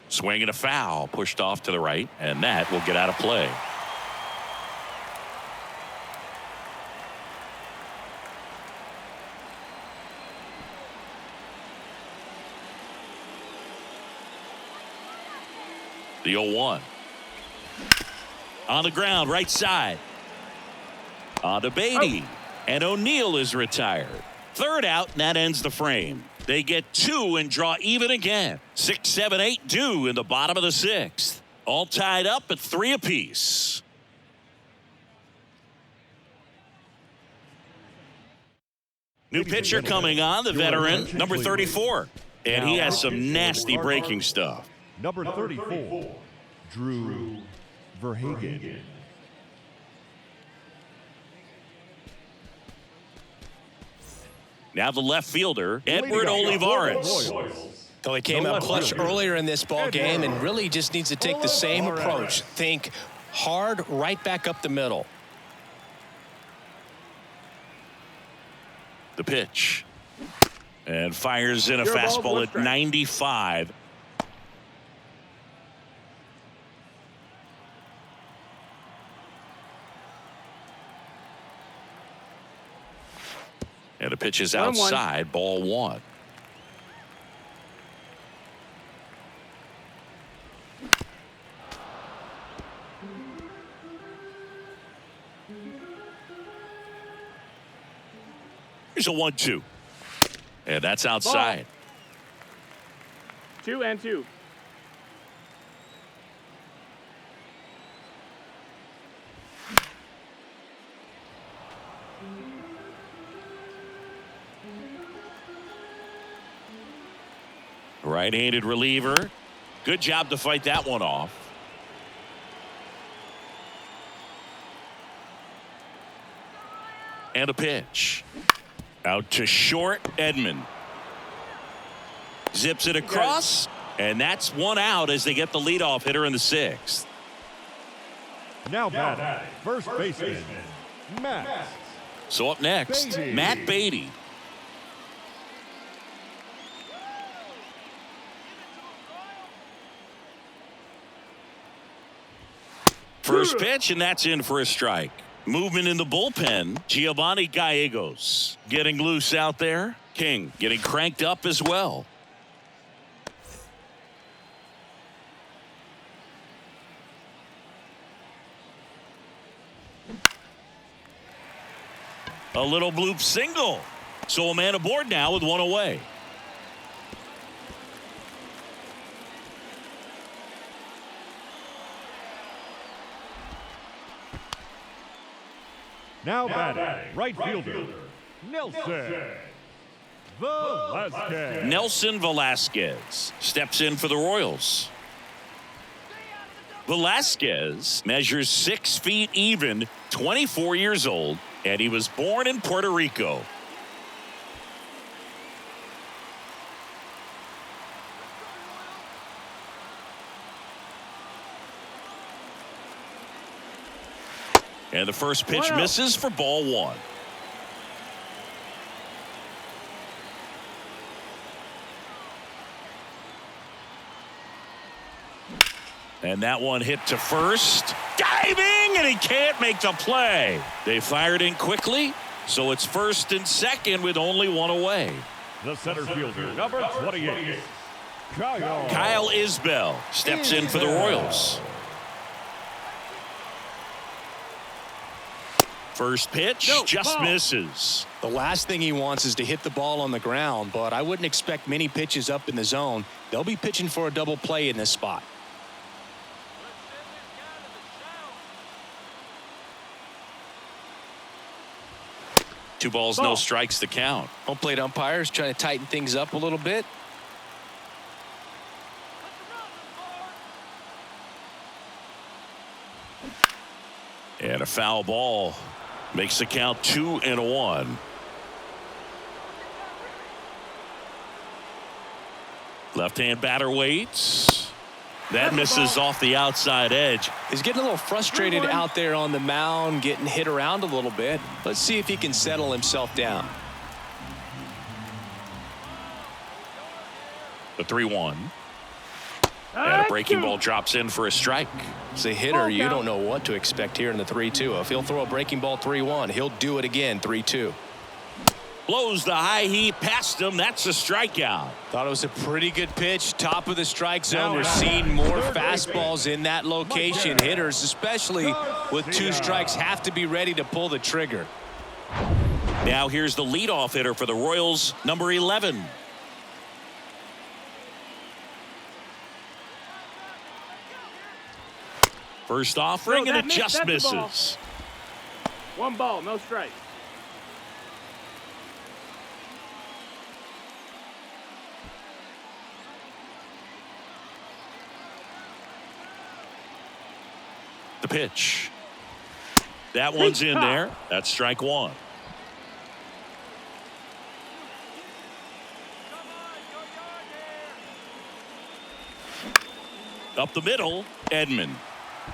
Swinging a foul, pushed off to the right, and that will get out of play. The 0-1. On the ground, right side. On to Beatty. And O'Neill is retired. Third out, and that ends the frame. They get 2 and draw even again. 6, 7, 8 due in the bottom of the 6th. All tied up at 3 apiece. New pitcher coming on, the veteran, number 34. And he has some nasty breaking stuff. Number 34, Drew Verhagen. Now the left fielder, Edward Olivares. So he came up clutch earlier in this ball game and really just needs to take the same approach. Think hard right back up the middle. The pitch. And fires in a fastball at 95. And the pitch is outside, ball 1. Here's a 1-2. And that's outside. Ball. 2-2. Right-handed reliever. Good job to fight that one off. And a pitch. Out to short, Edman. Zips it across, and that's one out as they get the leadoff hitter in the 6th. Now batting, first baseman, Matt. So up next, Beatty. Matt Beatty. First pitch, and that's in for a strike. Movement in the bullpen. Giovanni Gallegos getting loose out there. King getting cranked up as well. A little bloop single. So a man aboard now with one away. Now batting, right fielder, Nelson Velasquez. Nelson Velasquez steps in for the Royals. Velasquez measures 6 feet even, 24 years old, and he was born in Puerto Rico. And the first pitch misses for ball 1. And that one hit to first. Diving, and he can't make the play. They fired in quickly, so it's first and second with only one away. The center fielder, number 28, Kyle Isbell steps in for the Royals. First pitch just misses. The last thing he wants is to hit the ball on the ground, but I wouldn't expect many pitches up in the zone. They'll be pitching for a double play in this spot. Two balls, no strikes to count. Home plate umpires trying to tighten things up a little bit. And a foul ball makes the count 2-1. Left-hand batter waits. That misses off the outside edge. He's getting a little frustrated out there on the mound, getting hit around a little bit. Let's see if he can settle himself down. The 3-1. And a breaking ball drops in for a strike. As a hitter, you don't know what to expect here in the 3-2. If he'll throw a breaking ball 3-1, he'll do it again 3-2. Blows the high heat past him. That's a strikeout. Thought it was a pretty good pitch. Top of the strike zone. We're seeing more fastballs in that location. Hitters, especially with 2 strikes, have to be ready to pull the trigger. Now here's the leadoff hitter for the Royals, number 11. First offering, and it just misses. 1 ball, no strikes. The pitch. That one's in there. That's strike 1. Up the middle, Edman.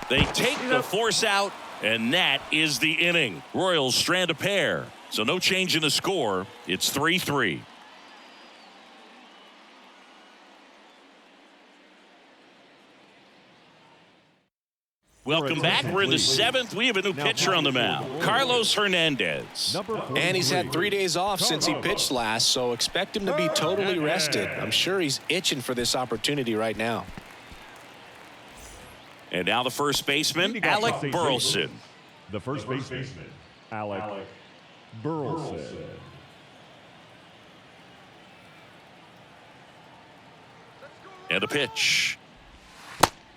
They take the force out, and that is the inning. Royals strand a pair, so no change in the score. It's 3-3. Welcome back. We're in the 7th. We have a new pitcher on the mound, Carlos Hernandez. And he's had 3 days off since he pitched last, so expect him to be totally rested. I'm sure he's itching for this opportunity right now. And now the first baseman, Alec Burleson. The first baseman, Alec Burleson. And a pitch.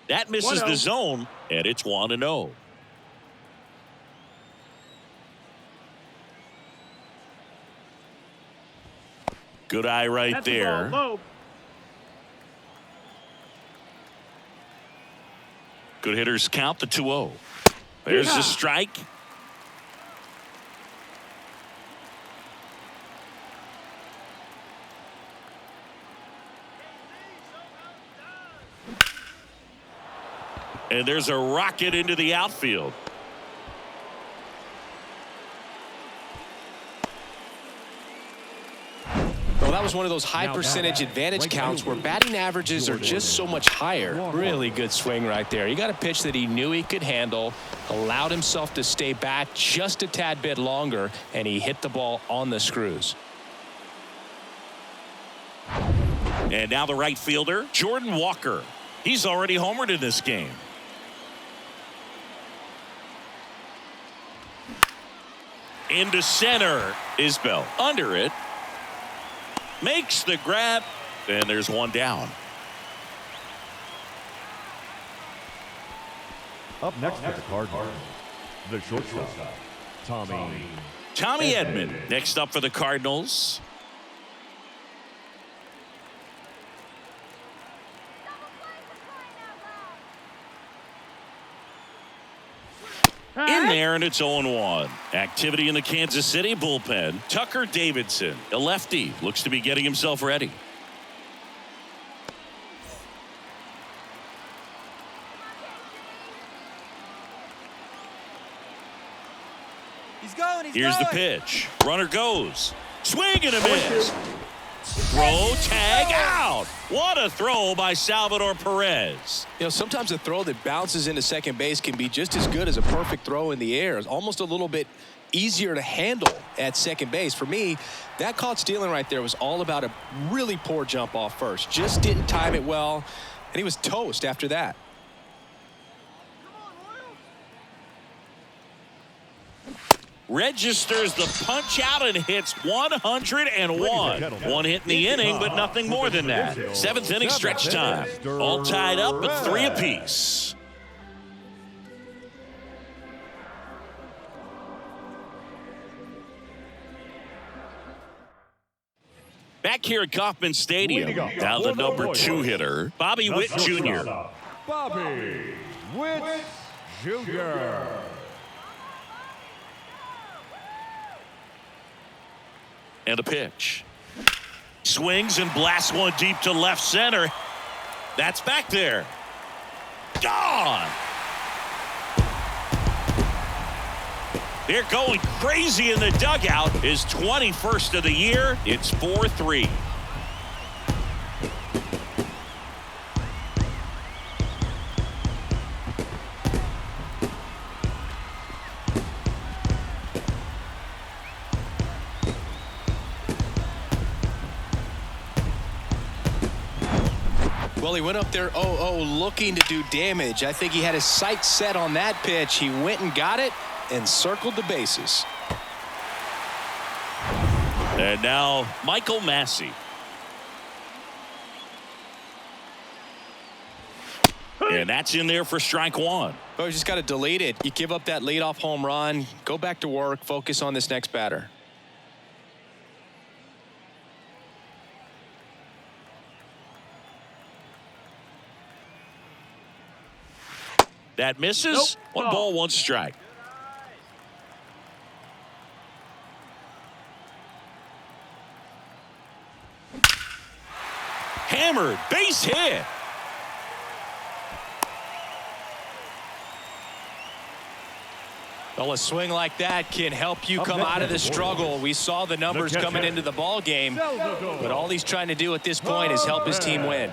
That misses the zone, and it's 1-0. Good eye right there. Good hitters count the 2-0. There's the strike. And there's a rocket into the outfield. Well, that was one of those high percentage advantage counts where batting averages are just so much higher. Really good swing right there. He got a pitch that he knew he could handle, allowed himself to stay back just a tad bit longer, and he hit the ball on the screws. And now the right fielder, Jordan Walker. He's already homered in this game. Into center. Isbell under it. Makes the grab. And there's one down. Up next for the Cardinals, the shortstop, Tommy Edman next up for the Cardinals. In there, and it's 0-1. Activity in the Kansas City bullpen. Tucker Davidson, a lefty, looks to be getting himself ready. Here's the pitch. Runner goes. Swing and a miss. Throw, tag, out. What a throw by Salvador Perez. You know, sometimes a throw that bounces into second base can be just as good as a perfect throw in the air. It's almost a little bit easier to handle at second base. For me, that caught stealing right there was all about a really poor jump off first. Just didn't time it well, and he was toast after that. Registers the punch out and hits 101. One hit in the inning, but nothing more than that. Seventh inning stretch time. All tied up at 3 apiece. Back here at Kauffman Stadium, now the number 2 hitter, Bobby Witt Jr. Bobby Witt Jr. And a pitch. Swings and blasts one deep to left center. That's back there. Gone. They're going crazy in the dugout. His 21st of the year. It's 4-3. Well, he went up there 0-0 looking to do damage. I think he had his sights set on that pitch. He went and got it and circled the bases. And now Michael Massey. And that's in there for strike 1. Oh, you just got to delete it. You give up that leadoff home run, go back to work, focus on this next batter. That misses. Nope. 1 ball, 1 strike. Hammered, base hit. Well, a swing like that can help you come out of the struggle. We saw the numbers coming into the ball game, but all he's trying to do at this point is help his team win.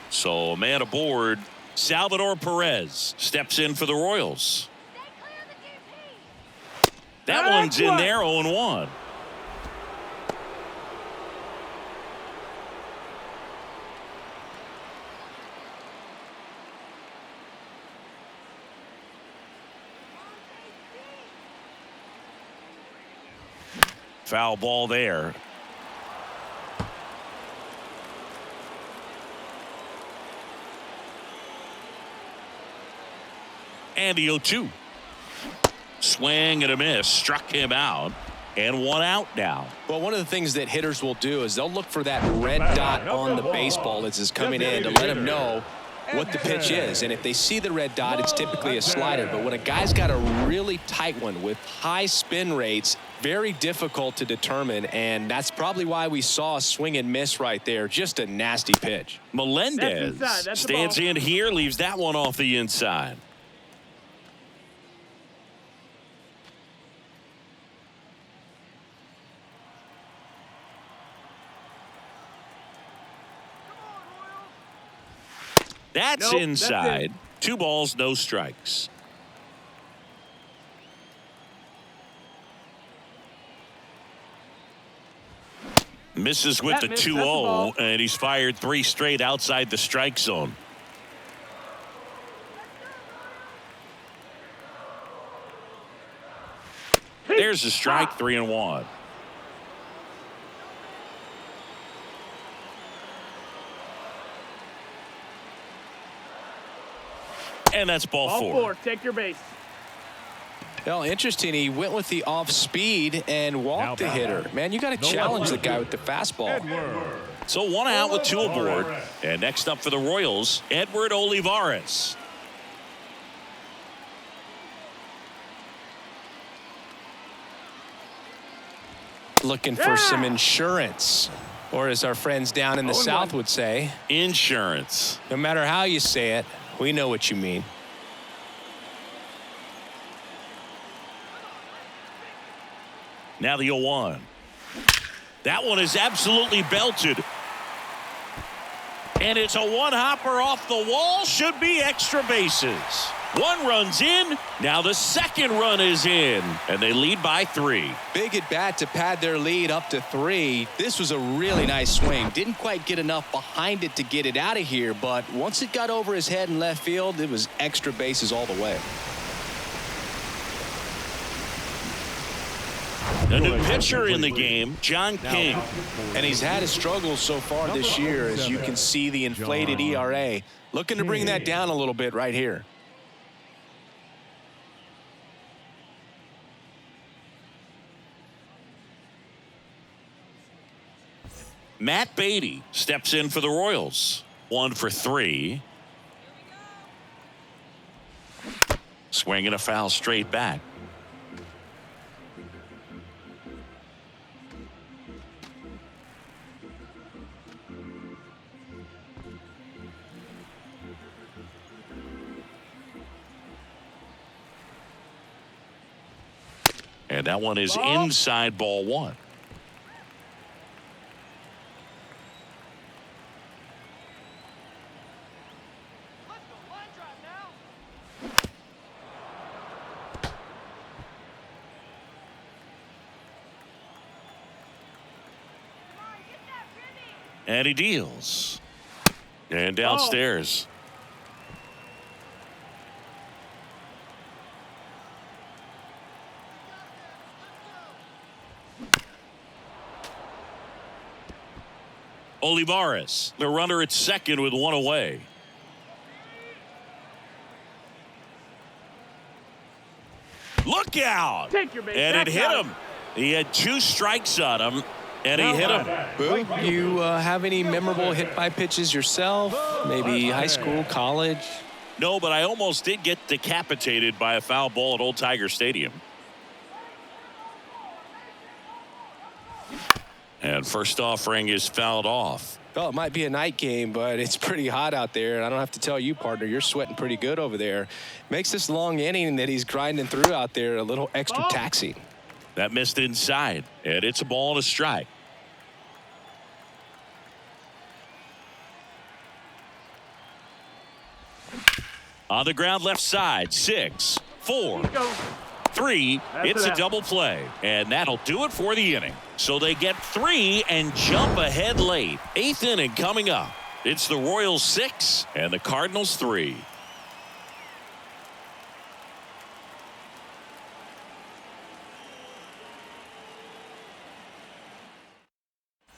So a man aboard. Salvador Perez steps in for the Royals. That one's in there, 0-1. Foul ball there. And the 0-2. Swing and a miss. Struck him out. And 1 out now. Well, one of the things that hitters will do is they'll look for that red dot on the baseball as it's coming in to let them know what the pitch is. And if they see the red dot, it's typically a slider. But when a guy's got a really tight one with high spin rates, very difficult to determine. And that's probably why we saw a swing and miss right there. Just a nasty pitch. Melendez stands in here, leaves that one off the inside. That's inside. That's 2 balls, no strikes. Misses with the 2-0, and he's fired 3 straight outside the strike zone. There's a strike, 3-1. And that's ball 4. Take your base. Well, interesting. He went with the off speed and walked the hitter. Man, you got to challenge the guy with the fastball. So 1 out with 2 aboard. And next up for the Royals, Edward Olivares. Looking for some insurance. Or as our friends down in the South would say, insurance. No matter how you say it, we know what you mean. Now the 0-1. That one is absolutely belted. And it's a 1-hopper off the wall. Should be extra bases. 1 run's in. Now the 2nd run is in. And they lead by 3. Big at bat to pad their lead up to 3. This was a really nice swing. Didn't quite get enough behind it to get it out of here. But once it got over his head in left field, it was extra bases all the way. A new pitcher in the game, John King. And he's had his struggles so far this year, as you can see the inflated ERA. Looking to bring that down a little bit right here. Matt Beatty steps in for the Royals. 1 for 3. Swing and a foul straight back. And that one is inside, ball 1. And he deals. And downstairs. Olivares, the runner at 2nd with 1 away. Look out! Take your base. And it hit him. He had 2 strikes on him, and he hit him. Boo, you have any memorable hit by pitches yourself? Maybe high school, college? No, but I almost did get decapitated by a foul ball at Old Tiger Stadium. And first offering is fouled off. Well, it might be a night game, but it's pretty hot out there. And I don't have to tell you, partner, you're sweating pretty good over there. Makes this long inning that he's grinding through out there a little extra taxing. That missed inside, and it's a ball and a strike. On the ground left side, 6, 4, 3. It's a double play, and that'll do it for the inning. So they get 3 and jump ahead late. 8th inning coming up. It's the Royals 6 and the Cardinals 3.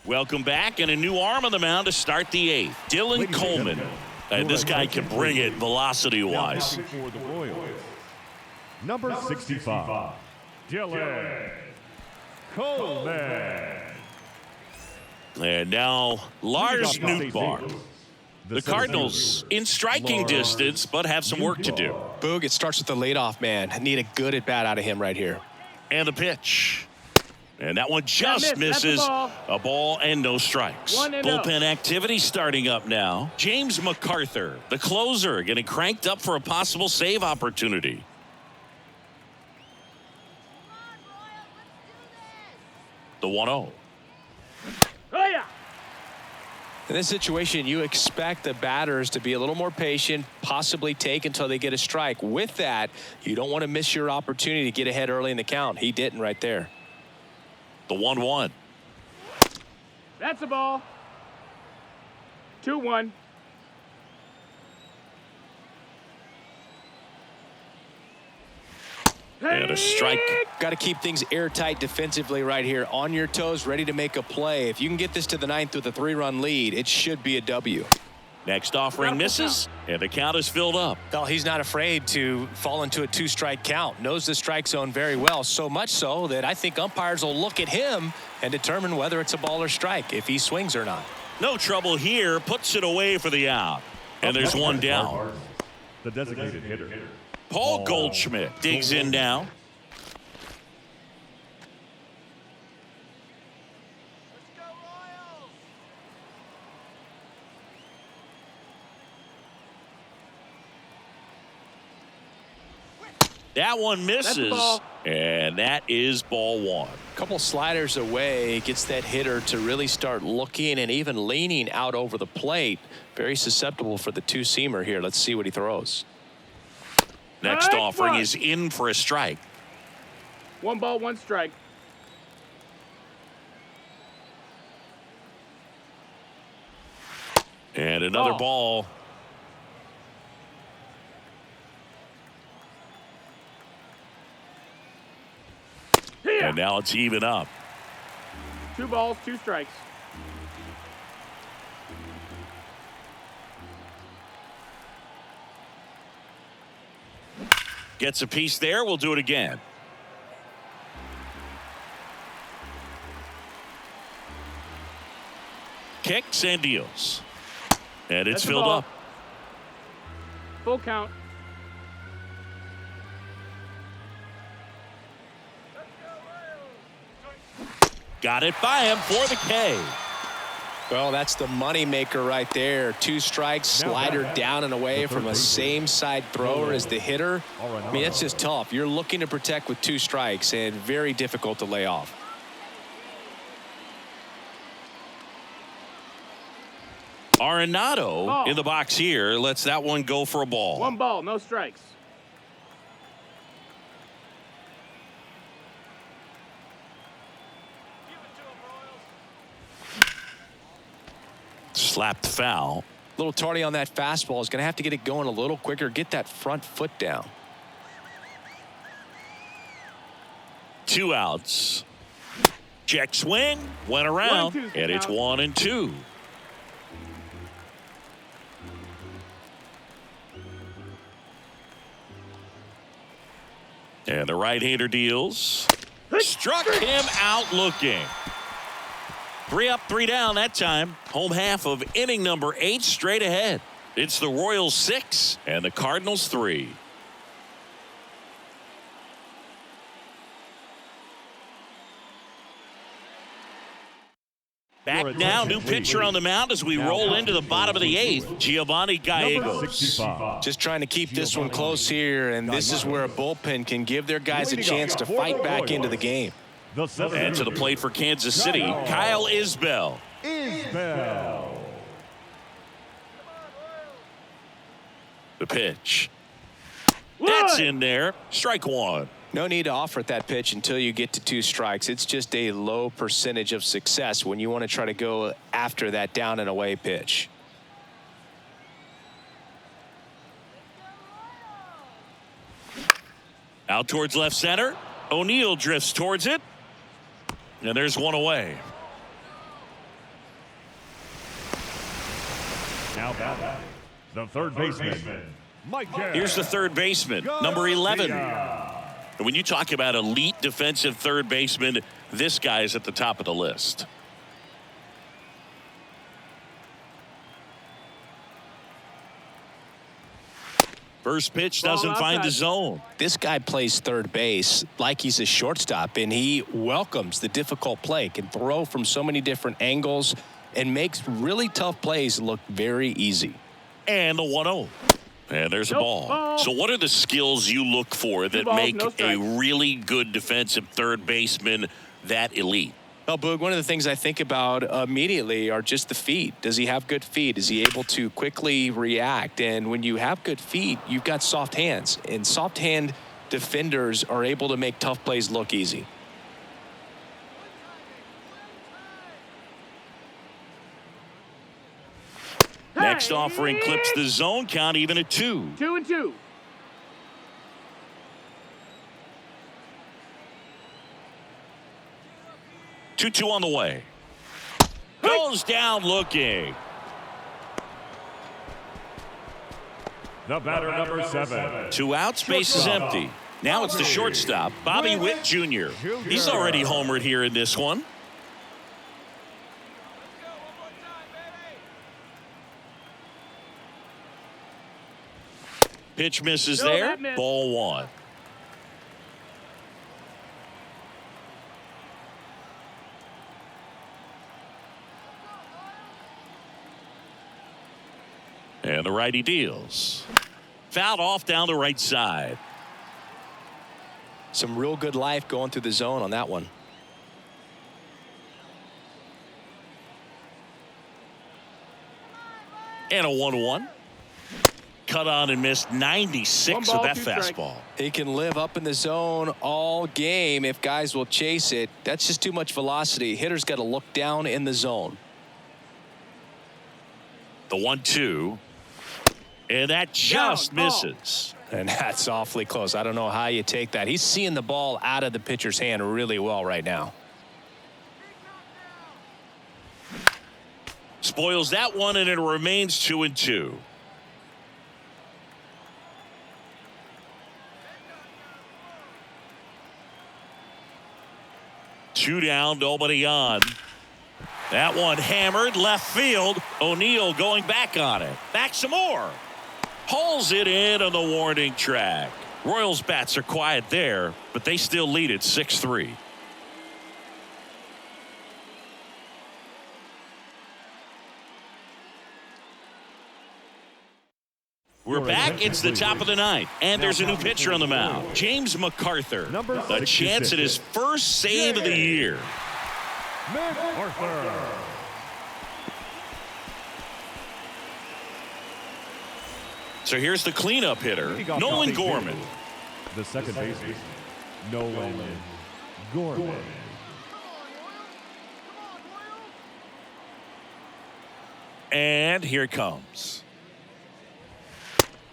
Welcome back, and a new arm on the mound to start the 8th. Dylan Coleman. And this guy can bring it velocity-wise. For the Royals, number 65, Dylan Coleman. And now Lars Nootbaar. The Cardinals in striking distance, but have some work to do. Boog, it starts with the leadoff man. Need a good at bat out of him right here. And the pitch. And that one just misses. A ball and no strikes. Bullpen activity starting up now. James MacArthur, the closer, getting cranked up for a possible save opportunity. The 1-0. In this situation, you expect the batters to be a little more patient, possibly take until they get a strike. With that, you don't want to miss your opportunity to get ahead early in the count. He didn't right there. The 1-1. That's a ball. 2-1. And a strike. Got to keep things airtight defensively right here. On your toes, ready to make a play. If you can get this to the ninth with a 3-run lead, it should be a W. Next offering misses, and the count is filled up. Well, he's not afraid to fall into a 2-strike count. Knows the strike zone very well, so much so that I think umpires will look at him and determine whether it's a ball or strike, if he swings or not. No trouble here. Puts it away for the out. And there's one down. The designated hitter, Paul Goldschmidt digs in now. That one misses, and that is ball one. Couple sliders away, gets that hitter to really start looking and even leaning out over the plate. Very susceptible for the two-seamer here. Let's see what he throws. Next offering is in for a strike. 1 ball, 1 strike. And another ball. And now it's even up. 2 balls, 2 strikes. Gets a piece there. We'll do it again. Kicks and deals. And it's filled up. Full count. Got it by him for the K. Well, that's the money maker right there. 2 strikes, slider down and away from a same side thrower as the hitter. I mean, it's just tough. You're looking to protect with 2 strikes and very difficult to lay off. Arenado in the box here lets that one go for a ball. 1 ball, no strikes. Slapped foul. A little tardy on that fastball. Is going to have to get it going a little quicker. Get that front foot down. 2 outs. Check swing. Went around. And it's 1-2. And the right-hander deals. Struck him out looking. 3 up, 3 down that time. Home half of inning number 8 straight ahead. It's the Royals 6 and the Cardinals 3. Back now, new pitcher on the mound as we roll into the bottom of the 8th, Giovanni Gallegos. Just trying to keep this one close here, and this is where a bullpen can give their guys a chance to fight back into the game. And to the plate for Kansas City, Kyle Isbell. The pitch. That's in there. Strike 1. No need to offer at that pitch until you get to 2 strikes. It's just a low percentage of success when you want to try to go after that down and away pitch. Out towards left center. O'Neill drifts towards it. And there's one away. Now batting, the third baseman, Mike. Here's the third baseman, number 11. And when you talk about elite defensive third baseman, this guy is at the top of the list. First pitch Ball doesn't find the outside. zone. This guy plays third base like he's a shortstop, and he welcomes the difficult play, can throw from so many different angles, and makes really tough plays look very easy. And the 1-0. And there's a ball. So what are the skills you look for that balls, make no a strikes. really good defensive third baseman that elite? Well, Boog, one of the things I think about immediately are just the feet. Does he have good feet? Is he able to quickly react? And when you have good feet, you've got soft hands. And soft hand defenders are able to make tough plays look easy. Next offering clips the zone count even at 2. 2-2. Two on the way. Goes down looking. The batter, number 7. 2 outs, base is empty. Now it's the shortstop, Bobby Witt Jr. He's already homered here in this one. Pitch misses there. that missed. Ball 1. And the righty deals. Fouled off down the right side. Some real good life going through the zone on that one. And a 1-1. Cut on and missed 96 1 with ball, that 2 strikes. fastball. He can live up in the zone all game if guys will chase it. That's just too much velocity. Hitter's got to look down in the zone. The 1-2. And that just Down, misses. And that's awfully close. I don't know how you take that. He's seeing the ball out of the pitcher's hand really well right now. Spoils that one, and it remains 2-2. Two down, nobody on. That one hammered left field. O'Neill going back on it. Back some more. Hauls it in on the warning track. Royals bats are quiet there, but they still lead it 6-3. We're back. It's the top of the ninth, and there's a new pitcher on the mound. James MacArthur. A chance at his first save of the year. MacArthur. So here's the cleanup hitter, Nolan Gorman. The second baseman, Nolan Gorman. And here it comes.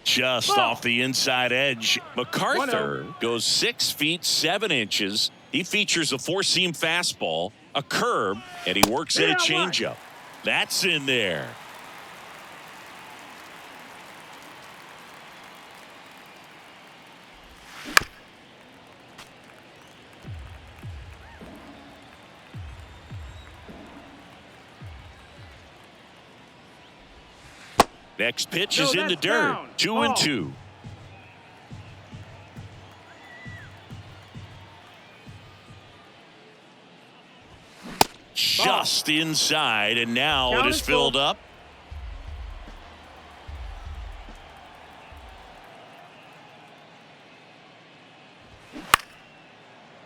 Just off the inside edge. MacArthur goes 6 feet 7 inches. He features a 4-seam fastball, a curve, and he works in a changeup. That's in there. Next pitch is in the dirt. Down. 2-2. Just inside, and now Count it is is filled full. up.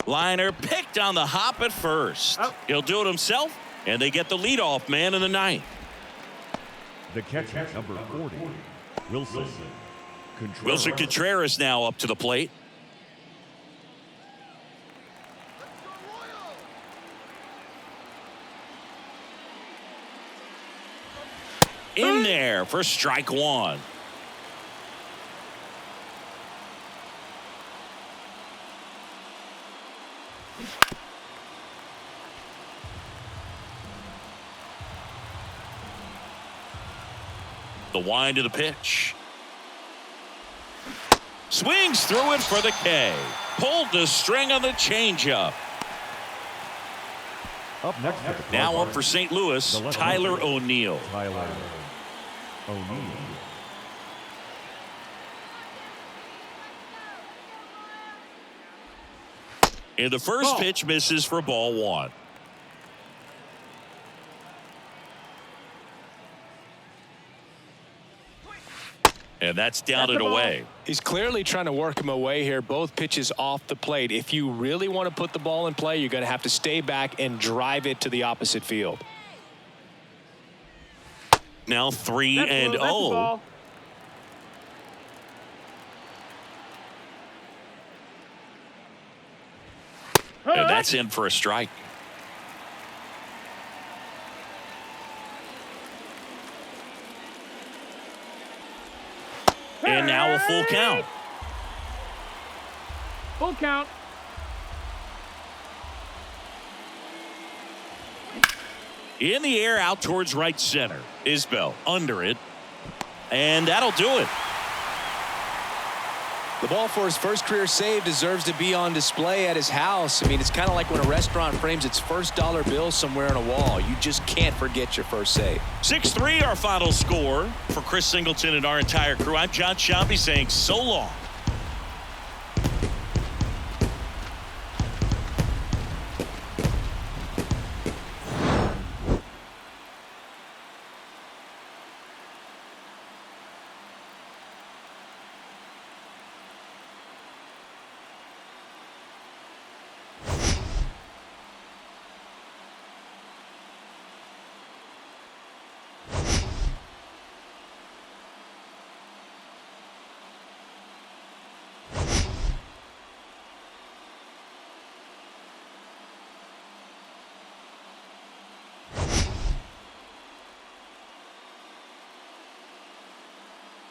Liner picked on the hop at first. Out. He'll do it himself, and they get the leadoff man in the ninth. The catcher, number 40, Wilson Contreras. Wilson Contreras now up to the plate. In there for strike 1. The wind of the pitch. Swings through it for the K. Pulled the string on the changeup. Up next for the Now Cardinals, up for St. Louis, the left Tyler fielder, O'Neill. Tyler O'Neill. And the first Ball. pitch misses for ball one. And that's down That's and the ball. away. He's clearly trying to work him away here. Both pitches off the plate. If you really want to put the ball in play, you're going to have to stay back and drive it to the opposite field. Now 3 That's and the 0. ball. And that's in for a strike. And now a full count. Full count. In the air out towards right center. Isbell under it. And that'll do it. The ball for his first career save deserves to be on display at his house. I mean, it's kind of like when a restaurant frames its first dollar bill somewhere on a wall. You just can't forget your first save. 6-3 our final score. For Chris Singleton and our entire crew, I'm John Shambi saying so long.